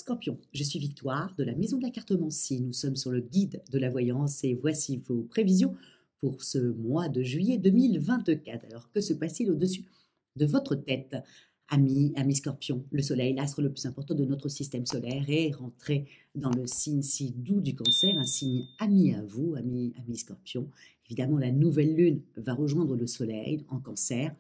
Scorpion, je suis Victoire de la Maison de la Cartomancie. Nous sommes sur le guide de la voyance et voici vos prévisions pour ce mois de juillet 2024. Alors, que se passe-t-il au-dessus de votre tête, amis Scorpion? Le soleil, l'astre le plus important de notre système solaire, est rentré dans le signe si doux du Cancer, un signe ami à vous, amis Scorpion. Évidemment, la nouvelle lune va rejoindre le soleil en Cancer.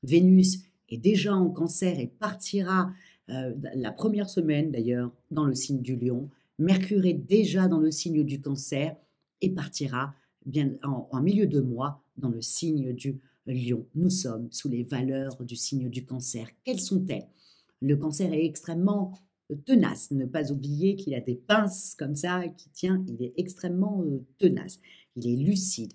Vénus est déjà en Cancer et partira la première semaine d'ailleurs dans le signe du Lion. Mercure est déjà dans le signe du Cancer et partira bien en milieu de mois dans le signe du Lion. Nous sommes sous les valeurs du signe du Cancer. Quelles sont-elles? Le Cancer est extrêmement tenace. Ne pas oublier qu'il a des pinces comme ça qui tient. Il est extrêmement tenace. Il est lucide.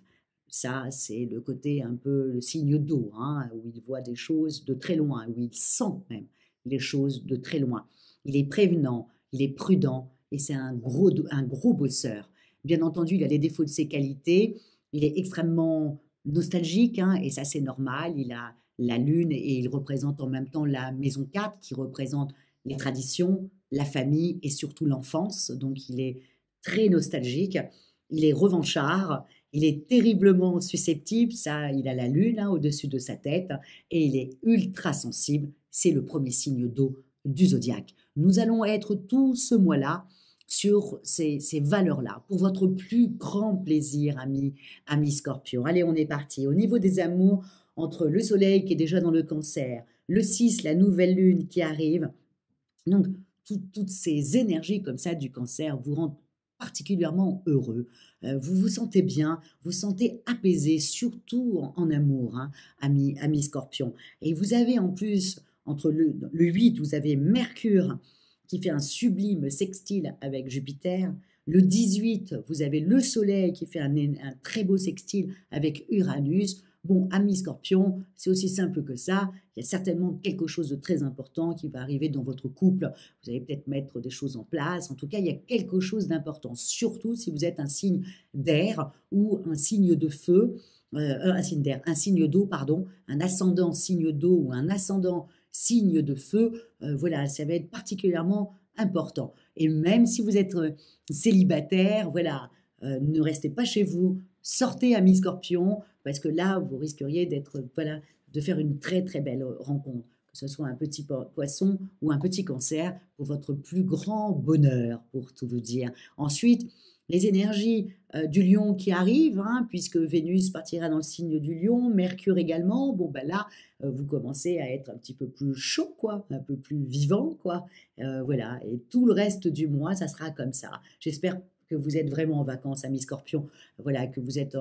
Ça, c'est le côté un peu le signe d'eau, hein, où il voit des choses de très loin, où il sent même les choses de très loin. Il est prévenant, il est prudent et c'est un gros bosseur. Bien entendu, il a les défauts de ses qualités. Il est extrêmement nostalgique, hein, et ça, c'est normal. Il a la lune et il représente en même temps la maison 4 qui représente les traditions, la famille et surtout l'enfance. Donc, il est très nostalgique. Il est revanchard. Il est terriblement susceptible, ça, il a la lune hein, au-dessus de sa tête, et il est ultra sensible, c'est le premier signe d'eau du zodiaque. Nous allons être tout ce mois-là sur ces valeurs-là, pour votre plus grand plaisir, amis Scorpion. Allez, on est parti. Au niveau des amours, entre le soleil qui est déjà dans le Cancer, le 6, la nouvelle lune qui arrive, donc toutes ces énergies comme ça du Cancer vous rendent particulièrement heureux, vous vous sentez bien, vous sentez apaisé, surtout en amour, hein, amis Scorpion. Et vous avez en plus, entre le 8, vous avez Mercure qui fait un sublime sextile avec Jupiter. Le 18, vous avez le Soleil qui fait un très beau sextile avec Uranus. Bon, amis Scorpion, c'est aussi simple que ça. Il y a certainement quelque chose de très important qui va arriver dans votre couple. Vous allez peut-être mettre des choses en place. En tout cas, il y a quelque chose d'important, surtout si vous êtes un signe d'air ou un signe de feu, un signe d'air, un signe d'eau, pardon, un ascendant signe d'eau ou un ascendant signe de feu. Voilà, ça va être particulièrement important. Et même si vous êtes célibataire, voilà, ne restez pas chez vous. Sortez, amis Scorpion, parce que là, vous risqueriez d'être, voilà, de faire une très très belle rencontre, que ce soit un petit poisson ou un petit Cancer, pour votre plus grand bonheur, pour tout vous dire. Ensuite, les énergies du Lion qui arrivent, hein, puisque Vénus partira dans le signe du Lion, Mercure également. Bon, ben là, vous commencez à être un petit peu plus chaud, quoi, un peu plus vivant, quoi. Voilà, et tout le reste du mois, ça sera comme ça. J'espère que vous êtes vraiment en vacances, amis Scorpion, voilà, que vous êtes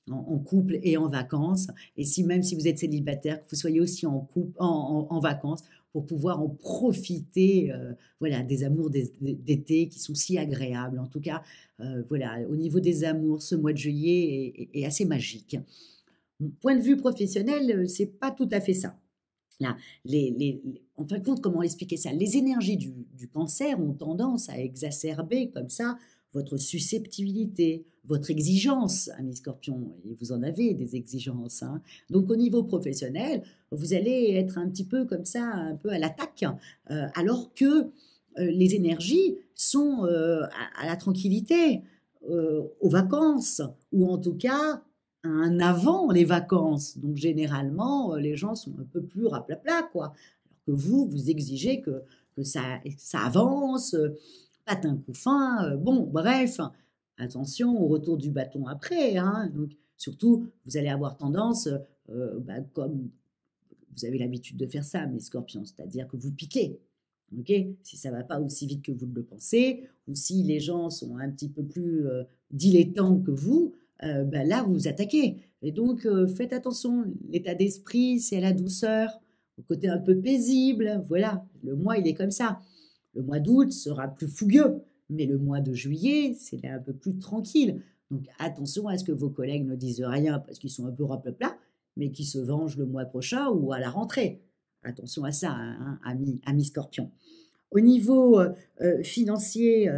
en couple et en vacances, et même si vous êtes célibataire, que vous soyez aussi en couple, en vacances, pour pouvoir en profiter, voilà, des amours d'été qui sont si agréables. En tout cas, voilà, au niveau des amours, ce mois de juillet est assez magique. Point de vue professionnel, c'est pas tout à fait ça. Là, en fin de compte, comment expliquer ça? Les énergies du Cancer ont tendance à exacerber comme ça votre susceptibilité, votre exigence, amis Scorpion, et vous en avez des exigences, hein. Donc au niveau professionnel, vous allez être un petit peu comme ça, un peu à l'attaque, alors que les énergies sont à la tranquillité, aux vacances, ou en tout cas un avant les vacances. Donc généralement, les gens sont un peu plus raplapla, quoi. Alors que vous exigez que ça avance, patin coup fin, bon, bref, attention au retour du bâton après, hein. Donc surtout, vous allez avoir tendance, comme vous avez l'habitude de faire ça, mes Scorpions, c'est-à-dire que vous piquez. Ok, si ça ne va pas aussi vite que vous le pensez, ou si les gens sont un petit peu plus dilettants que vous, là, vous vous attaquez. Et donc, faites attention, l'état d'esprit, c'est la douceur, au côté un peu paisible. Voilà, le mois, il est comme ça. Le mois d'août sera plus fougueux, mais le mois de juillet, c'est un peu plus tranquille. Donc, attention à ce que vos collègues ne disent rien parce qu'ils sont un peu raplapla, mais qui se vengent le mois prochain ou à la rentrée. Attention à ça, hein, amis Scorpion. Au niveau financier,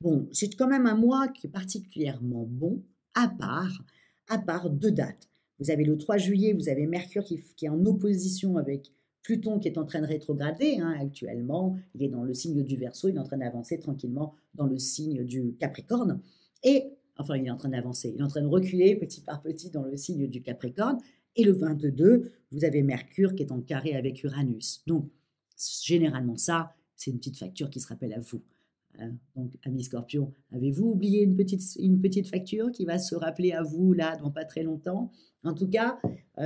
bon, c'est quand même un mois qui est particulièrement bon, à part deux dates. Vous avez le 3 juillet, vous avez Mercure qui est en opposition avec Pluton qui est en train de rétrograder hein, actuellement, il est dans le signe du Verseau, il est en train d'avancer tranquillement dans le signe du Capricorne. Et, enfin, il est en train d'avancer, il est en train de reculer petit par petit dans le signe du Capricorne. Et le 22, vous avez Mercure qui est en carré avec Uranus. Donc, généralement, ça, c'est une petite facture qui se rappelle à vous. Donc, amis Scorpion, avez-vous oublié une petite facture qui va se rappeler à vous là dans pas très longtemps? En tout cas,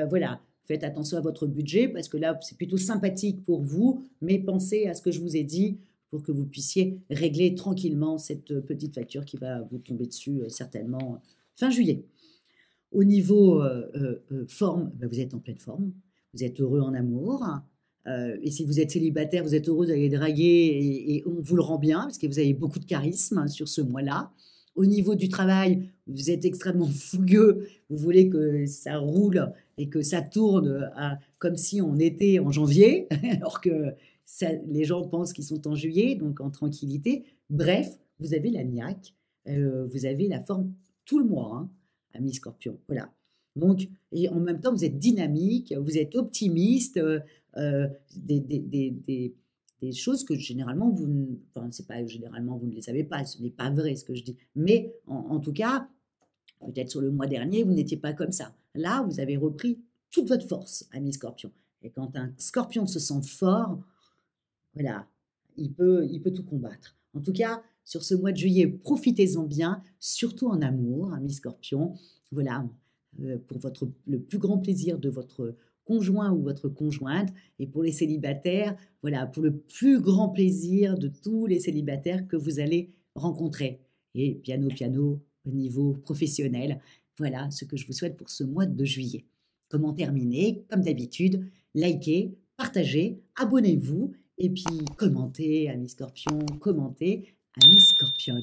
voilà, faites attention à votre budget parce que là, c'est plutôt sympathique pour vous, mais pensez à ce que je vous ai dit pour que vous puissiez régler tranquillement cette petite facture qui va vous tomber dessus certainement fin juillet. Au niveau forme, ben, vous êtes en pleine forme, vous êtes heureux en amour. Et si vous êtes célibataire, vous êtes heureux d'aller draguer et on vous le rend bien parce que vous avez beaucoup de charisme sur ce mois-là. Au niveau du travail, vous êtes extrêmement fougueux, vous voulez que ça roule et que ça tourne comme si on était en janvier, alors que les gens pensent qu'ils sont en juillet, donc en tranquillité. Bref, vous avez la niaque, vous avez la forme tout le mois, hein, amis Scorpion. Voilà. Donc, et en même temps, vous êtes dynamique, vous êtes optimiste, des choses que généralement vous, enfin c'est pas généralement vous ne les savez pas, ce n'est pas vrai ce que je dis, mais en tout cas, peut-être sur le mois dernier, vous n'étiez pas comme ça. Là, vous avez repris toute votre force, ami Scorpion. Et quand un Scorpion se sent fort, voilà, il peut tout combattre. En tout cas, sur ce mois de juillet, profitez-en bien, surtout en amour, ami Scorpion. Voilà, pour le plus grand plaisir de votre conjoint ou votre conjointe. Et pour les célibataires, voilà, pour le plus grand plaisir de tous les célibataires que vous allez rencontrer. Et piano, piano, au niveau professionnel. Voilà ce que je vous souhaite pour ce mois de juillet. Comment terminer? Comme d'habitude, likez, partagez, abonnez-vous et puis commentez, amis Scorpion, commentez, amis Scorpion.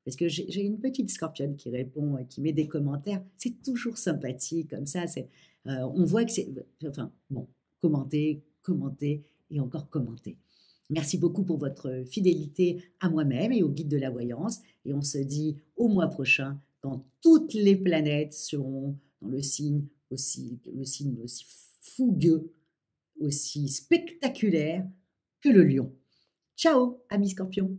Parce que j'ai une petite Scorpionne qui répond, qui met des commentaires. C'est toujours sympathique comme ça. On voit que c'est... Enfin, bon, commentez, commentez et encore commentez. Merci beaucoup pour votre fidélité à moi-même et au guide de la voyance. Et on se dit au mois prochain quand toutes les planètes seront dans le signe aussi fougueux, aussi spectaculaire que le lion. Ciao, amis Scorpions!